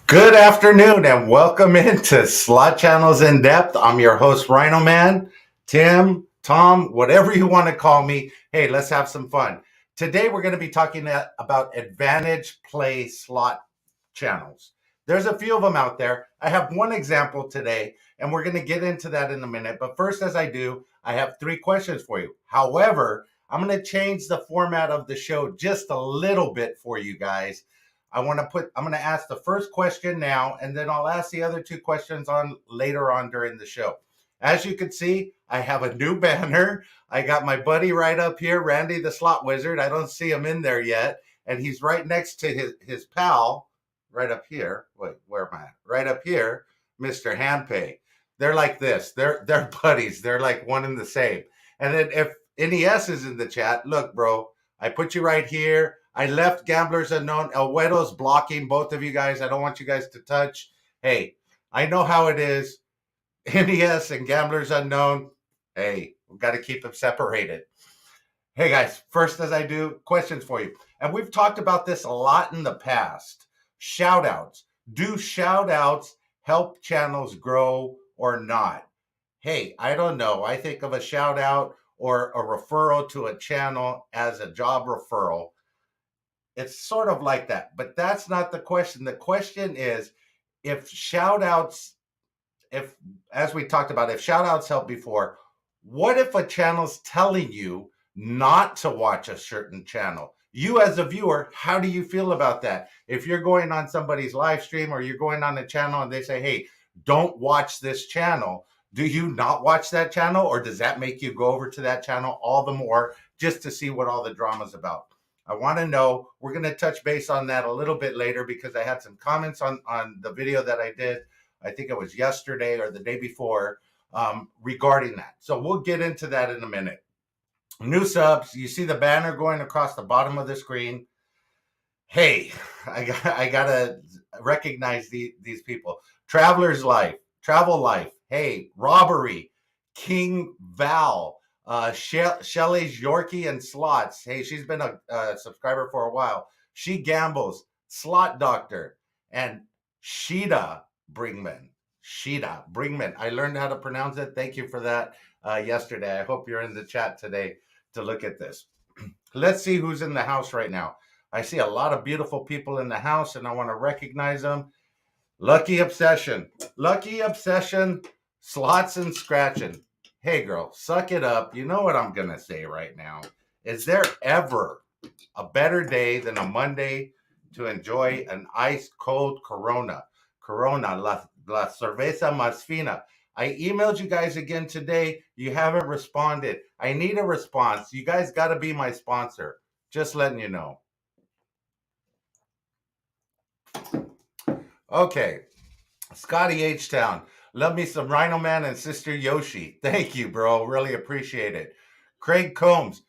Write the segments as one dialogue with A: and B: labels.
A: Good afternoon and welcome into Slot Channels in Depth. I'm your host, RhinoMan, Tim, Tom, whatever you want to call me. Hey, let's have some fun. Today we're going to be talking about advantage play slot channels. There's a few of them out there. I have one example today, and we're going to get into that in a minute. But first, as I do, I have three questions for you. However, I'm going to change the format of the show just a little bit for you guys. I'm going to ask the first question now, and then I'll ask the other two questions on later on during the show. As you can see, I have a new banner. I got my buddy right up here, Randy the Slot Wizard. I don't see him in there yet. And he's right next to his pal right up here. Wait, where am I at? Right up here, Mr. Handpay. They're like this. They're buddies. They're like one and the same. And then if NES is in the chat, look, bro, I put you right here. I left Gamblers Unknown. El Güero's blocking both of you guys. I don't want you guys to touch. Hey, I know how it is. NES and Gamblers Unknown. Hey, we've got to keep them separated. Hey, guys, first as I do, questions for you. And we've talked about this a lot in the past. Shout-outs. Do shout-outs help channels grow or not? Hey, I don't know. I think of a shout-out or a referral to a channel as a job referral. It's sort of like that, but that's not the question. The question is if shout-outs, as we talked about, if shout-outs help before, what if a channel's telling you not to watch a certain channel? You as a viewer, how do you feel about that? If you're going on somebody's live stream or you're going on a channel and they say, hey, don't watch this channel, do you not watch that channel, or does that make you go over to that channel all the more just to see what all the drama's about? I want to know. We're going to touch base on that a little bit later because I had some comments on the video that I did. I think it was yesterday or the day before regarding that. So we'll get into that in a minute. New subs, you see the banner going across the bottom of the screen. Hey, I gotta recognize these people. Traveler's Life, Travel Life. Hey, Robbery, King Val. Shelly's Yorkie and Slots. Hey, she's been a subscriber for a while. She Gambles, Slot Doctor, and Sheeta Bringman. Sheeta Bringman. I learned how to pronounce it. Thank you for that yesterday. I hope you're in the chat today to look at this. Let's see who's in the house right now. I see a lot of beautiful people in the house, and I want to recognize them. Lucky Obsession. Lucky Obsession, Slots and Scratching. Hey, girl, suck it up. You know what I'm going to say right now. Is there ever a better day than a Monday to enjoy an ice-cold Corona? Corona, la cerveza más fina. I emailed you guys again today. You haven't responded. I need a response. You guys got to be my sponsor. Just letting you know. Okay. Scotty H-Town. Love me some RhinoMan and Sister Yoshi. Thank you, bro. Really appreciate it. Craig Combs.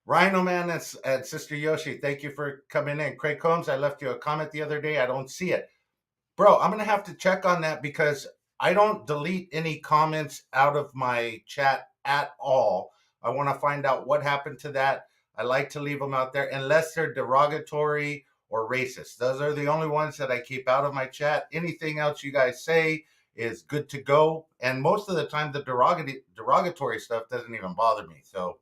A: RhinoMan and Sister Yoshi, thank you for coming in. Craig Combs, I left you a comment the other day. I don't see it. Bro, I'm going to have to check on that because I don't delete any comments out of my chat at all. I want to find out what happened to that. I like to leave them out there unless they're derogatory or racist. Those are the only ones that I keep out of my chat. Anything else you guys say is good to go. And most of the time, the derogatory stuff doesn't even bother me. So,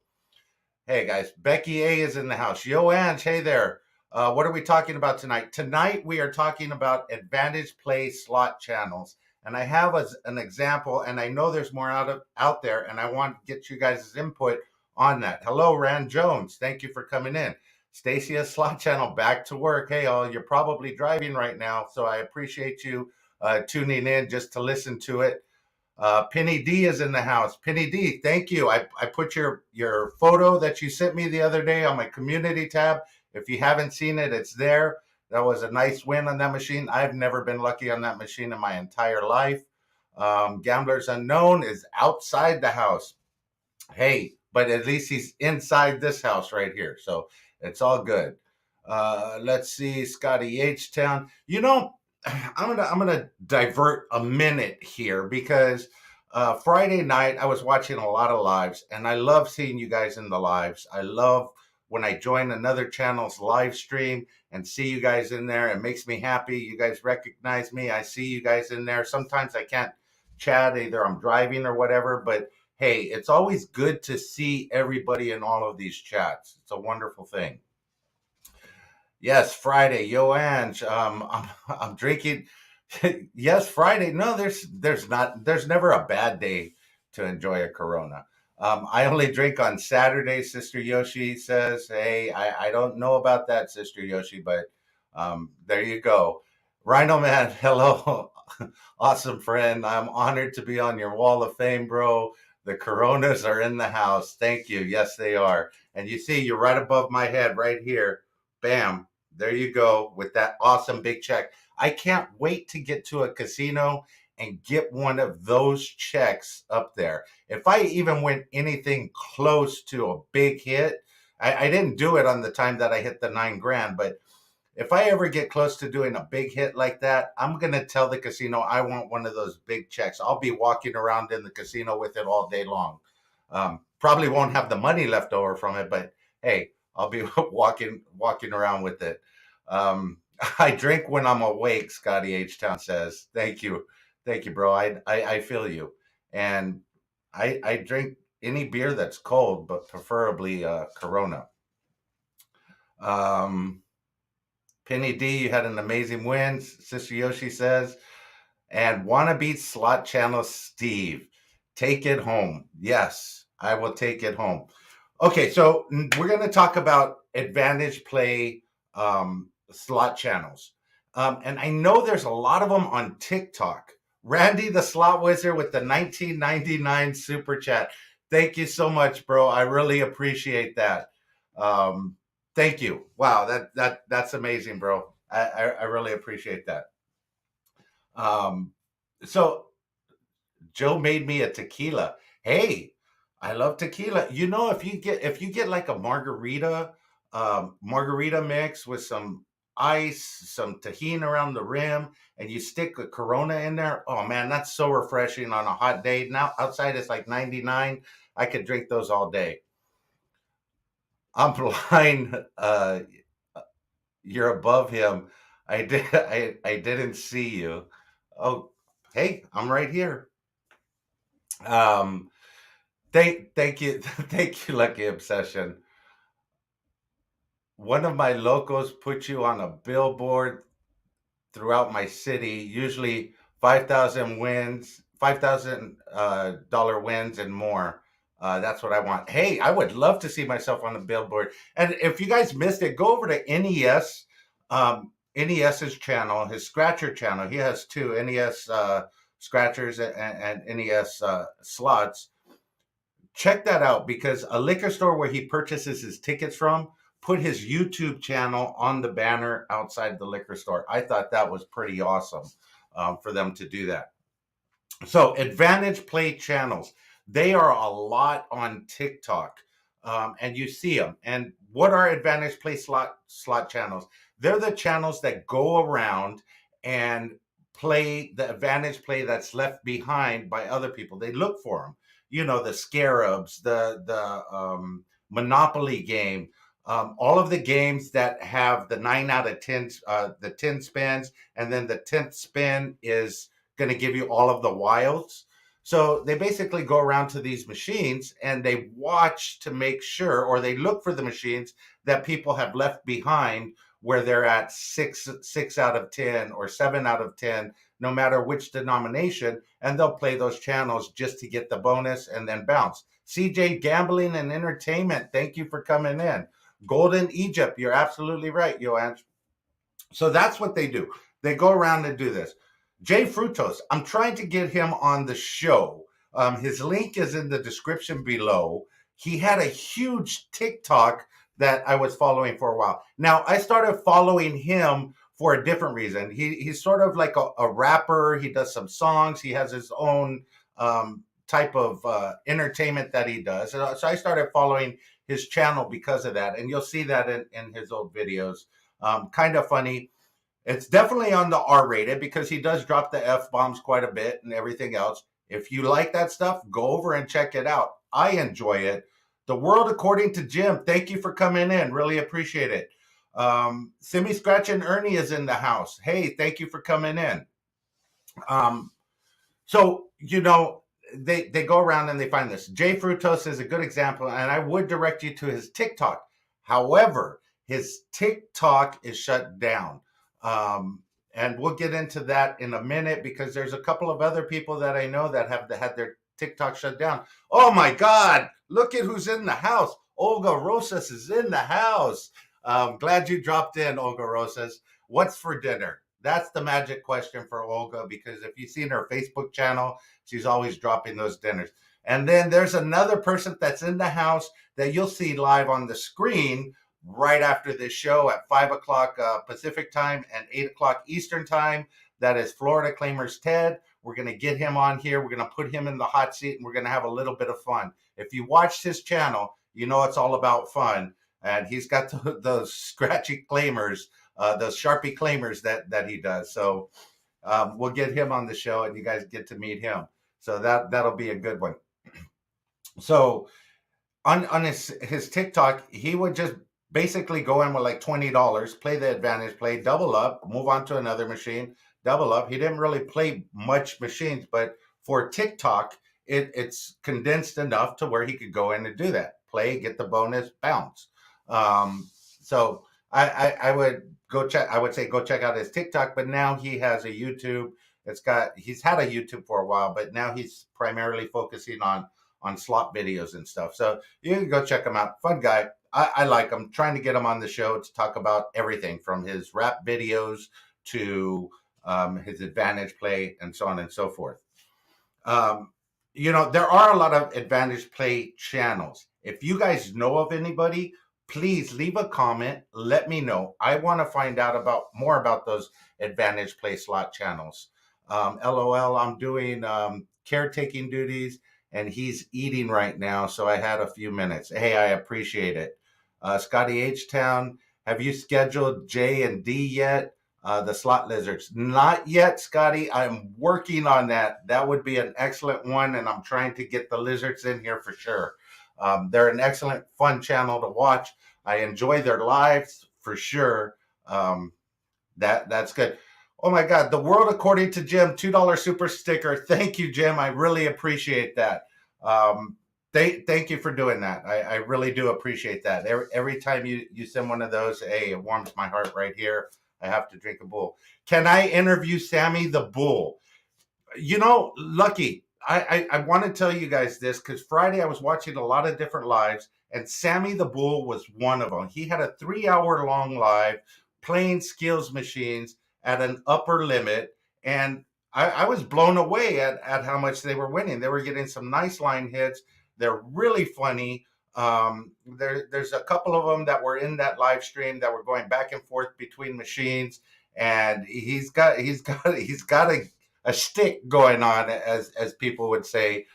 A: hey, guys, Becky A is in the house. Yo, Ange, hey there. What are we talking about tonight? Tonight, we are talking about advantage play slot channels. And I have an example, and I know there's more out there, and I want to get you guys' input on that. Hello, Rand Jones. Thank you for coming in. Stacia's Slot Channel, back to work. Hey, all, you're probably driving right now, so I appreciate you tuning in just to listen to it. Penny D is in the house. Penny D, thank you. I put your photo that you sent me the other day on my community tab. If you haven't seen it, it's there. That was a nice win on that machine. I've never been lucky on that machine in my entire life. Gamblers Unknown is outside the house. Hey, but at least he's inside this house right here. So it's all good. Let's see, Scotty H-Town. You know, I'm gonna divert a minute here because Friday night I was watching a lot of lives, and I love seeing you guys in the lives. I love when I join another channel's live stream and see you guys in there. It makes me happy. You guys recognize me. I see you guys in there. Sometimes I can't chat, either I'm driving or whatever, but hey, it's always good to see everybody in all of these chats. It's a wonderful thing. Yes, Friday, yo, Ange. I'm drinking. Yes, Friday. No, there's never a bad day to enjoy a Corona. I only drink on Saturday. Sister Yoshi says, "Hey, I don't know about that, Sister Yoshi, but there you go." Rhino Man, hello, awesome friend. I'm honored to be on your wall of fame, bro. The Coronas are in the house. Thank you. Yes, they are. And you see, you're right above my head, right here. Bam. There you go with that awesome big check. I can't wait to get to a casino and get one of those checks up there. If I even went anything close to a big hit, I didn't do it on the time that I hit the 9 grand, but if I ever get close to doing a big hit like that, I'm going to tell the casino I want one of those big checks. I'll be walking around in the casino with it all day long. Probably won't have the money left over from it, but hey, I'll be walking around with it. I drink when I'm awake, Scotty H Town says. Thank you, bro. I feel you, and I drink any beer that's cold, but preferably Corona. Penny D, you had an amazing win, Sister Yoshi says. And wanna beat slot channel Steve, take it home. Yes, I will take it home. Okay, so we're going to talk about advantage play slot channels. And I know there's a lot of them on TikTok. Randy the Slot Wizard with the 1999 super chat. Thank you so much, bro. I really appreciate that. Thank you. Wow, that's amazing, bro. I really appreciate that. So Joe made me a tequila. Hey, I love tequila. You know, if you get like a margarita mix with some ice, some tahini around the rim, and you stick a Corona in there. Oh man, that's so refreshing on a hot day. Now outside it's like 99. I could drink those all day. I'm blind. You're above him. I didn't see you. Oh, hey, I'm right here. Thank you, thank you, Lucky Obsession. One of my locals put you on a billboard throughout my city. Usually 5,000 wins, $5,000 wins and more. That's what I want. Hey, I would love to see myself on the billboard. And if you guys missed it, go over to NES, NES's channel, his Scratcher channel. He has two NES Scratchers and NES slots. Check that out, because a liquor store where he purchases his tickets from put his YouTube channel on the banner outside the liquor store. I thought that was pretty awesome for them to do that. So advantage play channels, they are a lot on TikTok, and you see them. And what are advantage play slot channels? They're the channels that go around and play the advantage play that's left behind by other people. They look for them. You know, the Scarabs, the Monopoly game, all of the games that have the 9 out of 10, the 10 spins, and then the 10th spin is going to give you all of the wilds. So they basically go around to these machines and they watch to make sure, or they look for the machines that people have left behind, where they're at 6 out of 10 or 7 out of 10, no matter which denomination, and they'll play those channels just to get the bonus and then bounce. CJ Gambling and Entertainment, thank you for coming in. Golden Egypt, you're absolutely right, Yoange. So that's what they do. They go around and do this. Jay Frutos, I'm trying to get him on the show. His link is in the description below. He had a huge TikTok that I was following for a while. Now, I started following him for a different reason. He's sort of like a rapper. He does some songs. He has his own type of entertainment that he does. So I started following his channel because of that. And you'll see that in his old videos. Kind of funny. It's definitely on the R-rated, because he does drop the F-bombs quite a bit and everything else. If you like that stuff, go over and check it out. I enjoy it. The World According to Jim, thank you for coming in. Really appreciate it. Simmy Scratch and Ernie is in the house. Hey, thank you for coming in. Um, so, they go around and they find this. Jay Fructose is a good example, and I would direct you to his TikTok. However, his TikTok is shut down. And we'll get into that in a minute because there's a couple of other people that I know that have had their TikTok shut down. Oh my God, look at who's in the house. Olga Rosas is in the house. Glad you dropped in, Olga Rosas. What's for dinner? That's the magic question for Olga, because if you've seen her Facebook channel, she's always dropping those dinners. And then there's another person that's in the house that you'll see live on the screen right after this show at 5 o'clock Pacific time and 8 o'clock Eastern time. That is Florida Claimers Ted. We're going to get him on here. We're going to put him in the hot seat, and we're going to have a little bit of fun. If you watched his channel, you know it's all about fun. And he's got those scratchy claimers, those Sharpie claimers that he does. So we'll get him on the show, and you guys get to meet him. So that'll be a good one. So on his TikTok, he would just basically go in with like $20, play the advantage play, double up, move on to another machine, double up. He didn't really play much machines, but for TikTok, it's condensed enough to where he could go in and do that. Play, get the bonus, bounce. So I would go check. I would say go check out his TikTok, but now he has a YouTube. He's had a YouTube for a while, but now he's primarily focusing on slot videos and stuff. So you can go check him out. Fun guy. I like him. Trying to get him on the show to talk about everything from his rap videos to his advantage play and so on and so forth. There are a lot of advantage play channels. If you guys know of anybody, please leave a comment. Let me know. I want to find out more about those advantage play slot channels. LOL, I'm doing caretaking duties, and he's eating right now, so I had a few minutes. Hey, I appreciate it. Scotty H Town, have you scheduled J and D yet? The slot lizards. Not yet, Scotty. I'm working on that. That would be an excellent one, and I'm trying to get the lizards in here for sure. They're an excellent, fun channel to watch. I enjoy their lives for sure. That's good. Oh my God, the World According to Jim, $2 super sticker. Thank you, Jim. I really appreciate that. Thank you for doing that. I really do appreciate that. Every time you send one of those, hey, it warms my heart right here. I have to drink a bull. Can I interview Sammy the Bull? Lucky, I want to tell you guys this because Friday I was watching a lot of different lives, and Sammy the Bull was one of them. He had a 3-hour long live playing skills machines at an upper limit, and I was blown away at how much they were winning. They were getting some nice line hits. They're really funny. There's a couple of them that were in that live stream that were going back and forth between machines, and he's got a stick going on, as people would say,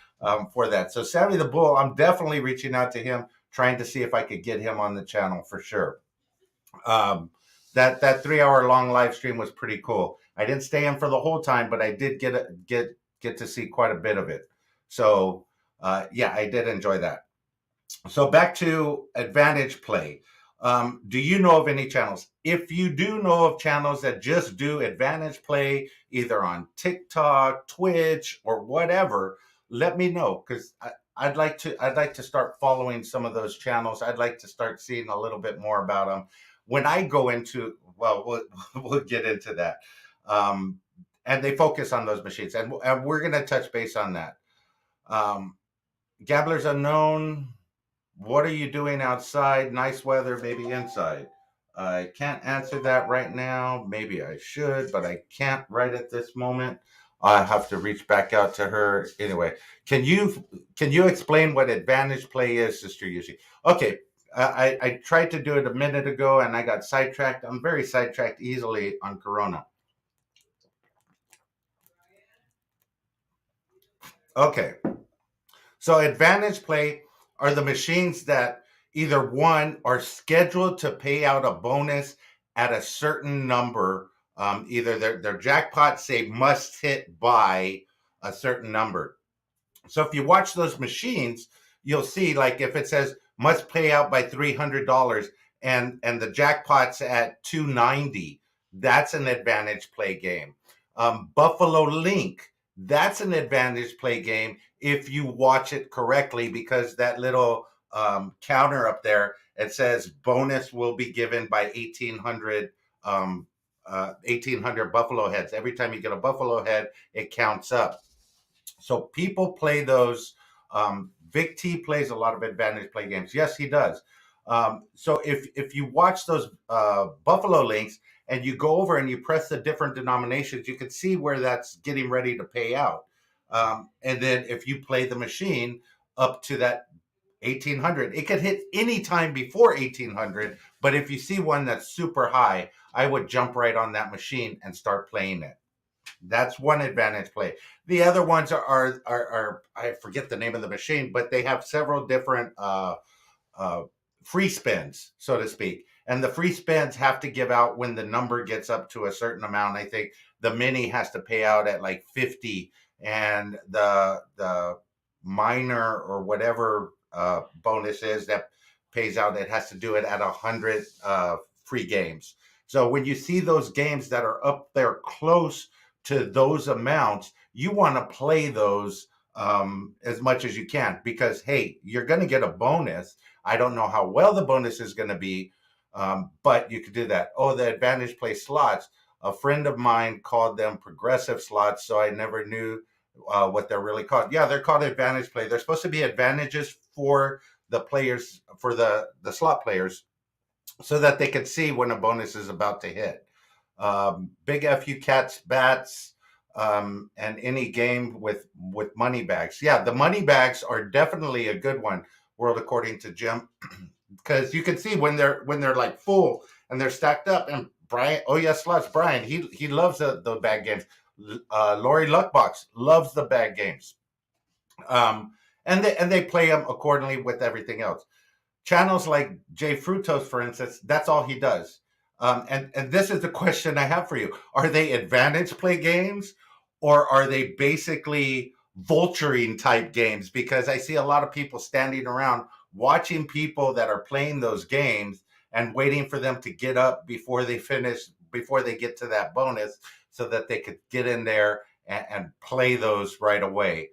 A: for that. So Sammy the Bull, I'm definitely reaching out to him, trying to see if I could get him on the channel for sure. That 3-hour long live stream was pretty cool. I didn't stay in for the whole time, but I did get to see quite a bit of it. So yeah, I did enjoy that. So back to advantage play. Do you know of any channels? If you do know of channels that just do advantage play, either on TikTok, Twitch, or whatever, let me know, because I'd like to start following some of those channels. I'd like to start seeing a little bit more about them. When I go into, we'll get into that. And they focus on those machines, and we're going to touch base on that. Gamblers Unknown, what are you doing outside? Nice weather, maybe inside. I can't answer that right now. Maybe I should, but I can't right at this moment. I have to reach back out to her. Anyway, can you explain what advantage play is, Sister Yushi? Okay, I tried to do it a minute ago, and I got sidetracked. I'm very sidetracked easily on Corona. Okay, so advantage play are the machines that either one are scheduled to pay out a bonus at a certain number. Either their jackpot say must hit by a certain number. So if you watch those machines, you'll see, like, if it says must pay out by $300 and the jackpot's at 290, that's an advantage play game. Buffalo Link, that's an advantage play game if you watch it correctly, because that little counter up there, it says bonus will be given by 1800 1800 buffalo heads. Every time you get a buffalo head, it counts up. So people play those. Vic T plays a lot of advantage play games. Yes, he does. So if you watch those buffalo links and you go over and you press the different denominations, you can see where that's getting ready to pay out. And then if you play the machine up to that 1800, it could hit any time before 1800. But if you see one that's super high, I would jump right on that machine and start playing it. That's one advantage play. The other ones are I forget the name of the machine, but they have several different uh, free spins, so to speak. And the free spins have to give out when the number gets up to a certain amount. I think the mini has to pay out at like 50, and the minor or whatever bonus is that pays out, it has to do it at 100 free games. So when you see those games that are up there close to those amounts, you want to play those as much as you can, because hey, you're going to get a bonus. I don't know how well the bonus is going to be, but you could do that. Oh, the advantage play slots. A friend of mine called them progressive slots, so I never knew what they're really called. Yeah, they're called advantage play. They're supposed to be advantages for the players, for the slot players, so that they could see when a bonus is about to hit. Big FU Cats Bats, and any game with money bags. Yeah, the money bags are definitely a good one. World according to Jim, because you can see when they're like full and they're stacked up. And Brian, oh yes, Sluts Brian, he loves the bag games. Lori Luckbox loves the bag games, and they play them accordingly with everything else. Channels like Jay Fructose, for instance, that's all he does. And this is the question I have for you: are they advantage play games, or are they basically vulturing type games? Because I see a lot of people standing around watching people that are playing those games and waiting for them to get up before they finish, before they get to that bonus, so that they could get in there and play those right away.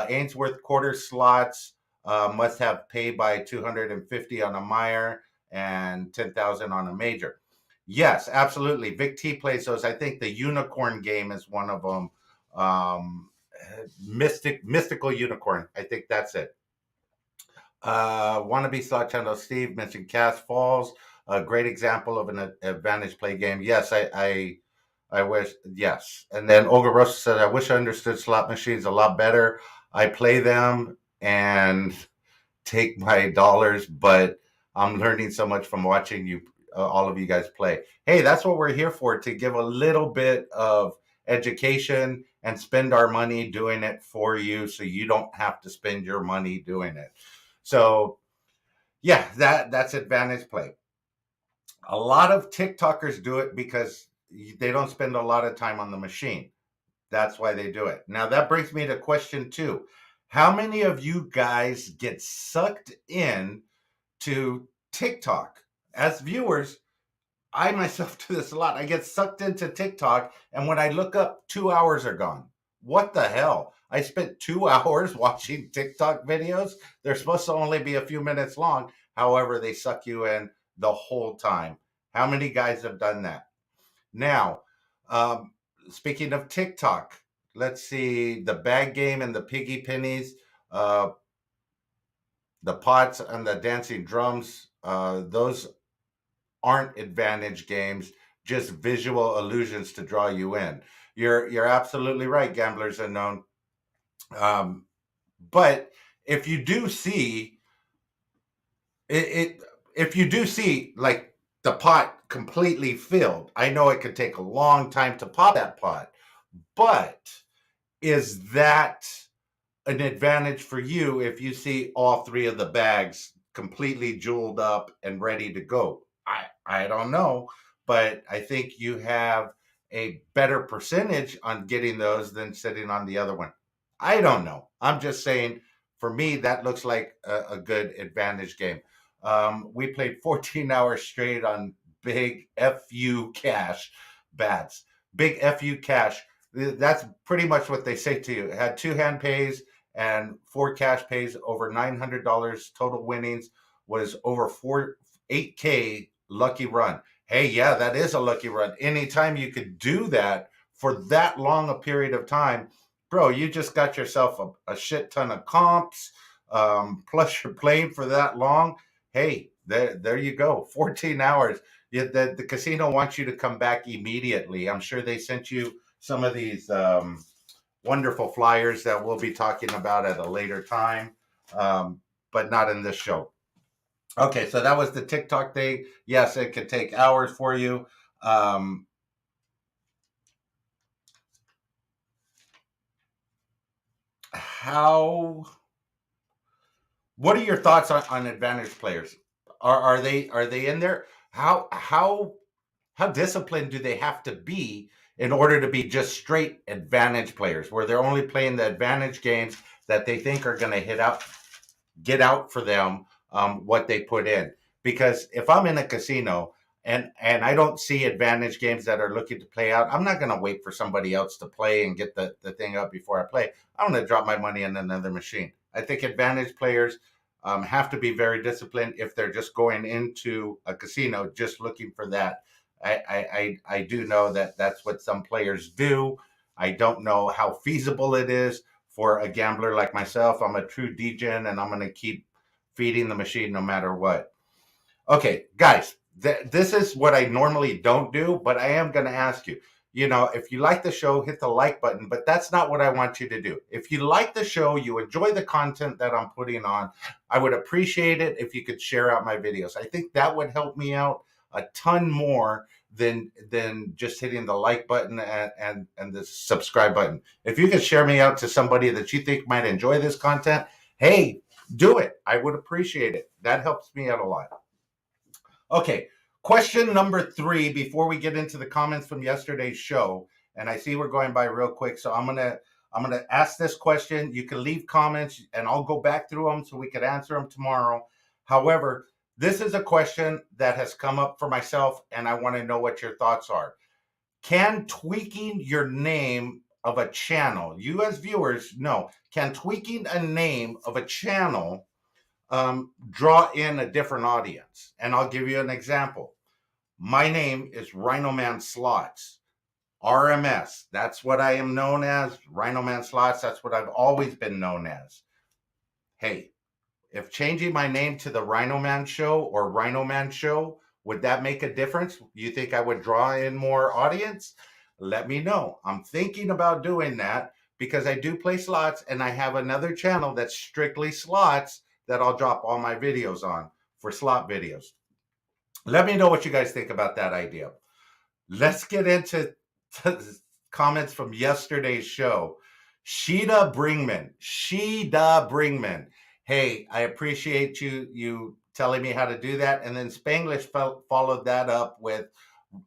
A: Ainsworth quarter slots must have pay by 250 on a Meyer and 10,000 on a major. Yes, absolutely. Vic T plays those. I think the unicorn game is one of them. Mystical unicorn. I think that's it. Wannabe Slot Channel Steve mentioned Cast Falls, a great example of an advantage play game. Yes, I wish, yes. And then Olga Russell said, I wish I understood slot machines a lot better. I play them and take my dollars, but I'm learning so much from watching you, all of you guys play. Hey, that's what we're here for, to give a little bit of education and spend our money doing it for you, so you don't have to spend your money doing it. So yeah, that's advantage play. A lot of TikTokers do it because they don't spend a lot of time on the machine. That's why they do it. Now that brings me to question 2. How many of you guys get sucked in to TikTok? As viewers, I myself do this a lot. I get sucked into TikTok, and when I look up, 2 hours are gone. What the hell? I spent 2 hours watching TikTok videos. They're supposed to only be a few minutes long. However, they suck you in the whole time. How many guys have done that? Now, speaking of TikTok, let's see, the bag game and the piggy pennies, the pots and the dancing drums, those aren't advantage games, just visual illusions to draw you in. You're absolutely right, Gamblers Unknown. Um, but if you do see it, if you do see like the pot completely filled, I know it could take a long time to pop that pot, but is that an advantage for you if you see all 3 of the bags completely jeweled up and ready to go? I don't know, but I think you have a better percentage on getting those than sitting on the other one. I don't know. I'm just saying, For me, that looks like a good advantage game. We played 14 hours straight on big FU cash bats. Big FU cash. That's pretty much what they say to you. It had 2 hand pays and 4 cash pays, over $900 total winnings, was over 8K lucky run. Hey, yeah, that is a lucky run. Anytime you could do that for that long a period of time, bro, you just got yourself a shit ton of comps. Plus, you're playing for that long. Hey, there you go. 14 hours. The casino wants you to come back immediately. I'm sure they sent you some of these wonderful flyers that we'll be talking about at a later time, but not in this show. Okay, so that was the TikTok thing. Yes, it could take hours for you. How? What are your thoughts on advantage players? Are they in there? How disciplined do they have to be in order to be just straight advantage players, where they're only playing the advantage games that they think are going to get out for them what they put in? Because if I'm in a casino and I don't see advantage games that are looking to play out, I'm not going to wait for somebody else to play and get the thing up before I play. I'm going to drop my money in another machine. I think advantage players have to be very disciplined if they're just going into a casino just looking for that. I do know that that's what some players do. I don't know how feasible it is for a gambler like myself. I'm a true degen, and I'm going to keep feeding the machine no matter what. Okay, guys, this is what I normally don't do, but I am going to ask you. If you like the show, hit the like button, but that's not what I want you to do. If you like the show, you enjoy the content that I'm putting on, I would appreciate it if you could share out my videos. I think that would help me out a ton more than just hitting the like button and the subscribe button. If you could share me out to somebody that you think might enjoy this content, hey, do it. I would appreciate it. That helps me out a lot. Okay, question number 3 before we get into the comments from yesterday's show. And I see we're going by real quick, so I'm gonna ask this question. You can leave comments, and I'll go back through them so we could answer them tomorrow. However, this is a question that has come up for myself, and I want to know what your thoughts are. Can tweaking your name of a channel, you as viewers know, can tweaking a name of a channel draw in a different audience? And I'll give you an example. My name is RhinoMan Slots, RMS. That's what I am known as, RhinoMan Slots. That's what I've always been known as. Hey, if changing my name to the RhinoMan Show or RhinoMan Show, would that make a difference? You think I would draw in more audience? Let me know. I'm thinking about doing that because I do play slots, and I have another channel that's strictly slots that I'll drop all my videos on for slot videos. Let me know what you guys think about that idea. Let's get into comments from yesterday's show. Sheeta Bringman. Hey, I appreciate you telling me how to do that. And then Spanglish followed that up with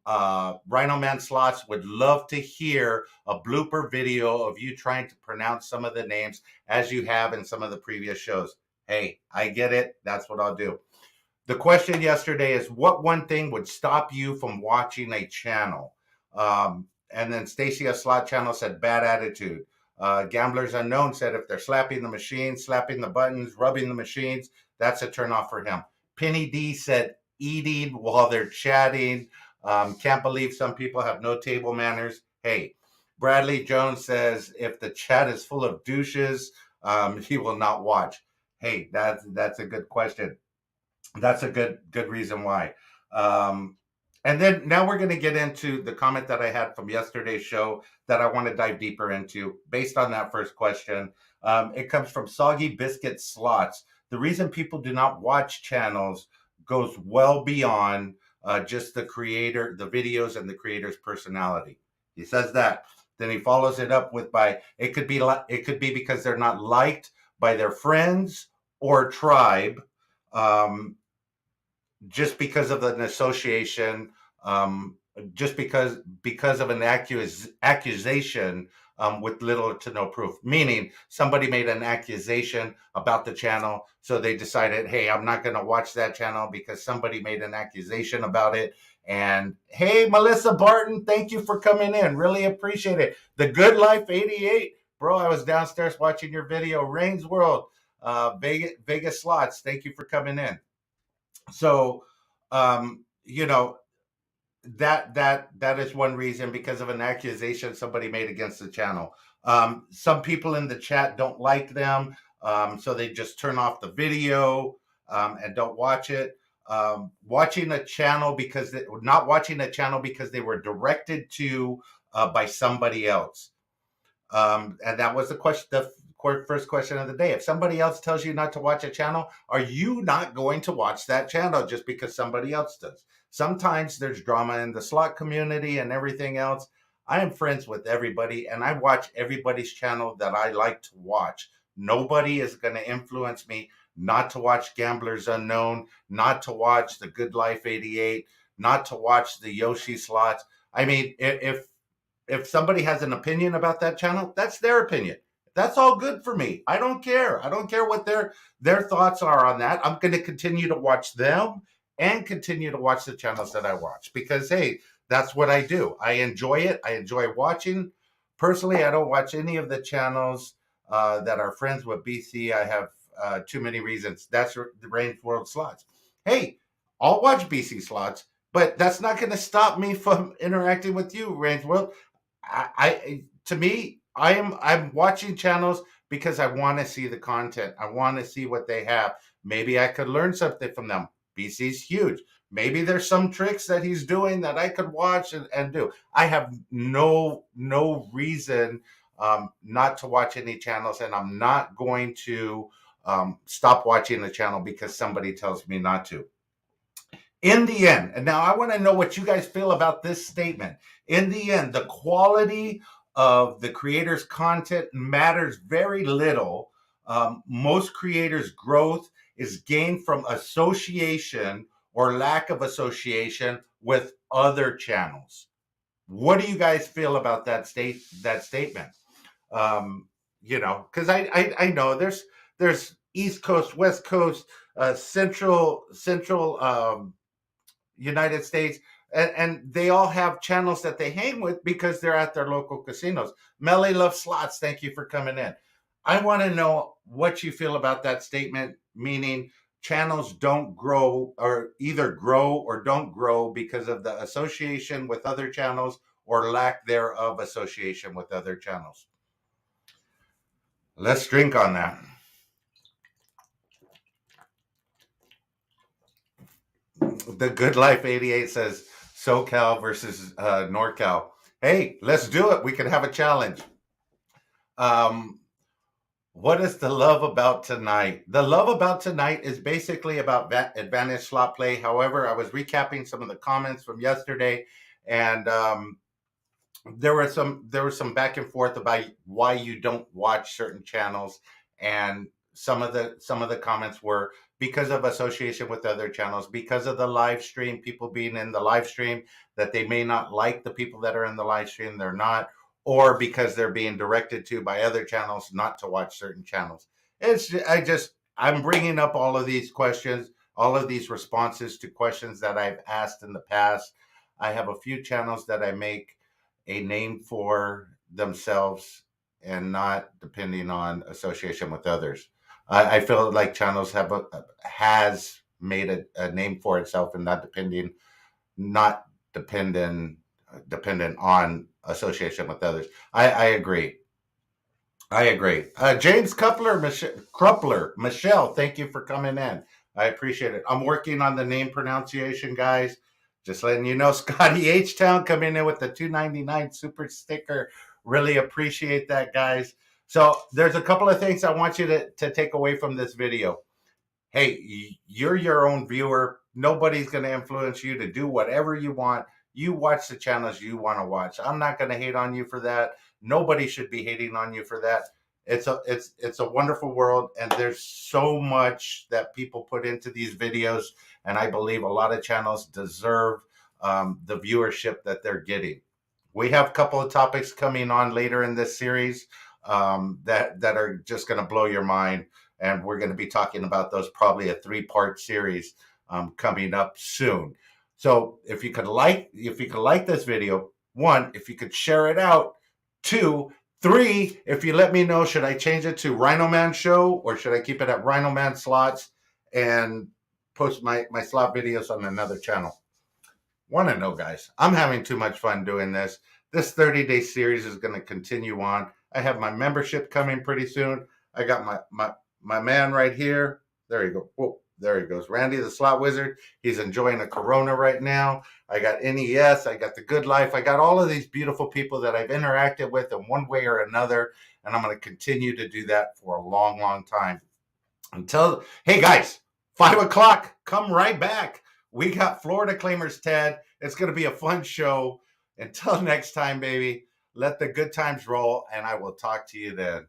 A: RhinoMan Slots would love to hear a blooper video of you trying to pronounce some of the names as you have in some of the previous shows. Hey, I get it. That's what I'll do. The question yesterday is, what one thing would stop you from watching a channel? And then Stacy, a slot channel, said bad attitude. Gamblers Unknown said if they're slapping the machines, slapping the buttons, rubbing the machines, that's a turnoff for him. Penny D said eating while they're chatting. Can't believe some people have no table manners. Hey, Bradley Jones says if the chat is full of douches, he will not watch. Hey, that's a good question. That's a good reason why. And then now we're going to get into the comment that I had from yesterday's show that I want to dive deeper into based on that first question. It comes from Soggy Biscuit Slots. The reason people do not watch channels goes well beyond just the creator, the videos, and the creator's personality. He says that. Then he follows it up with it could be because they're not liked by their friends or tribe. Just because of an association, just because of an accusation with little to no proof. Meaning somebody made an accusation about the channel, so they decided, hey, I'm not going to watch that channel because somebody made an accusation about it. And hey, Melissa Barton, thank you for coming in. Really appreciate it. The Good Life 88, bro. I was downstairs watching your video. Rain's World, Vegas Slots. Thank you for coming in. So, you know, that is one reason, because of an accusation somebody made against the channel. Some people in the chat don't like them, so they just turn off the video and don't watch it. Watching a channel because not watching a channel because they were directed to by somebody else. And that was the question, the first question of the day. If somebody else tells you not to watch a channel, are you not going to watch that channel just because somebody else does? Sometimes there's drama in the slot community and everything else. I am friends with everybody, and I watch everybody's channel that I like to watch. Nobody is going to influence me not to watch Gamblers Unknown, not to watch the Good Life 88, not to watch the Yoshi Slots. I mean, if somebody has an opinion about that channel, that's their opinion. That's all good for me. I don't care. I don't care what their thoughts are on that. I'm going to continue to watch them and continue to watch the channels that I watch, because hey, that's what I do. I enjoy it. I enjoy watching. Personally, I don't watch any of the channels that are friends with BC. I have too many reasons. That's the Rain's World Slots. Hey, I'll watch BC Slots, but that's not going to stop me from interacting with you, Rain's World. To me, I'm watching channels because I want to see the content. I want to see what they have. Maybe I could learn something from them. BC's huge. Maybe there's some tricks that he's doing that I could watch and do. I have no reason not to watch any channels, and I'm not going to stop watching the channel because somebody tells me not to. In the end, and now I want to know what you guys feel about this statement. In the end, the quality of the creator's content matters very little. Most creators' growth is gained from association or lack of association with other channels. What do you guys feel about that statement? Because I know there's East Coast, West Coast, Central United States, and they all have channels that they hang with because they're at their local casinos. Melly Love Slots, thank you for coming in. I want to know what you feel about that statement, meaning channels don't grow, or either grow or don't grow because of the association with other channels or lack thereof association with other channels. Let's drink on that. The Good Life 88 says SoCal versus NorCal. Hey, let's do it. We can have a challenge. What is the love about tonight? The love about tonight is basically about advantage slot play. However, I was recapping some of the comments from yesterday, and there was some back and forth about why you don't watch certain channels, and some of the comments were because of association with other channels, because of the live stream, people being in the live stream, that they may not like the people that are in the live stream, they're not, or because they're being directed to by other channels not to watch certain channels. I'm bringing up all of these questions, all of these responses to questions that I've asked in the past. I have a few channels that I make a name for themselves and not depending on association with others. I feel like channels has made a name for itself and not dependent on association with others. I agree. James Crumpler, Michelle, thank you for coming in. I appreciate it. I'm working on the name pronunciation, guys. Just letting you know, Scotty H Town coming in with the $2.99 super sticker. Really appreciate that, guys. So there's a couple of things I want you to take away from this video. Hey, you're your own viewer. Nobody's going to influence you to do whatever you want. You watch the channels you want to watch. I'm not going to hate on you for that. Nobody should be hating on you for that. It's a wonderful world, and there's so much that people put into these videos, and I believe a lot of channels deserve the viewership that they're getting. We have a couple of topics coming on later in this series that are just going to blow your mind, and we're going to be talking about those, probably a 3-part series coming up soon. So if you could like this video, 1, if you could share it out, 2, 3, if you let me know, should I change it to RhinoMan Show or should I keep it at RhinoMan Slots and post my slot videos on another channel? Want to know, guys. I'm having too much fun doing this. This 30-day series is going to continue on. I have my membership coming pretty soon. I got my man right here. There you go. Whoa, there he goes. Randy the Slot Wizard. He's enjoying a Corona right now. I got NES. I got The Good Life. I got all of these beautiful people that I've interacted with in one way or another, and I'm going to continue to do that for a long, long time. Hey guys, 5 o'clock, come right back. We got Florida Claimers Ted. It's going to be a fun show. Until next time, baby, let the good times roll, and I will talk to you then.